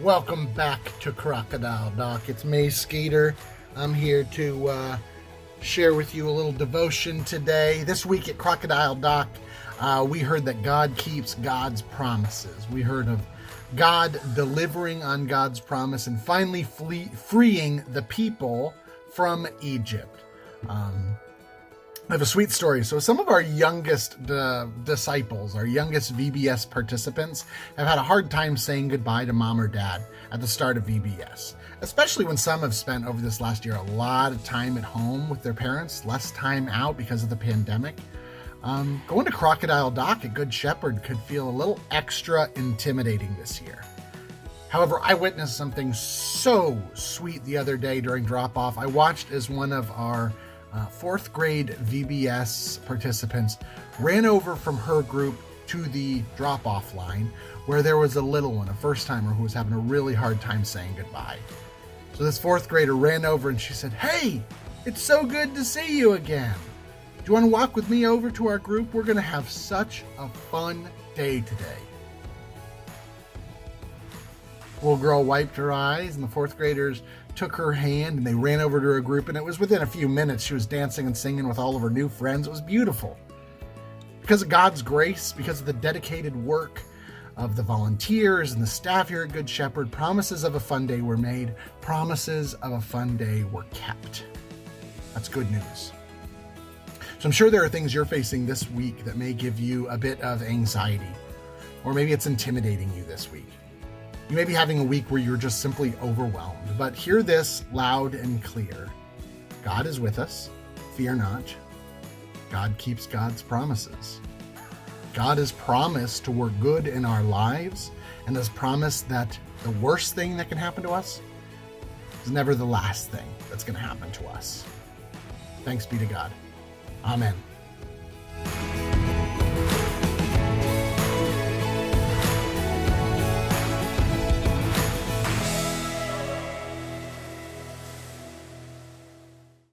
Welcome back to Crocodile Doc. It's May Skeeter. I'm here to share with you a little devotion today. This week at Crocodile Doc, we heard that God keeps God's promises. We heard of God delivering on God's promise and finally freeing the people from Egypt. I have a sweet story. So some of our youngest disciples, our youngest VBS participants, have had a hard time saying goodbye to mom or dad at the start of VBS, especially when some have spent over this last year a lot of time at home with their parents, less time out because of the pandemic. Going to Crocodile Doc at Good Shepherd could feel a little extra intimidating this year. However, I witnessed something so sweet the other day during drop-off. I watched as one of our fourth grade VBS participants ran over from her group to the drop-off line where there was a little one, a first-timer who was having a really hard time saying goodbye. So this fourth grader ran over and she said, "Hey, it's so good to see you again. Do you want to walk with me over to our group? We're going to have such a fun day today." The little girl wiped her eyes and the fourth graders took her hand and they ran over to her group, and it was within a few minutes she was dancing and singing with all of her new friends. It was beautiful. Because of God's grace, because of the dedicated work of the volunteers and the staff here at Good Shepherd, promises of a fun day were made. Promises of a fun day were kept. That's good news. So I'm sure there are things you're facing this week that may give you a bit of anxiety, or maybe it's intimidating you this week. You may be having a week where you're just simply overwhelmed, but hear this loud and clear. God is with us. Fear not. God keeps God's promises. God has promised to work good in our lives and has promised that the worst thing that can happen to us is never the last thing that's going to happen to us. Thanks be to God. Amen.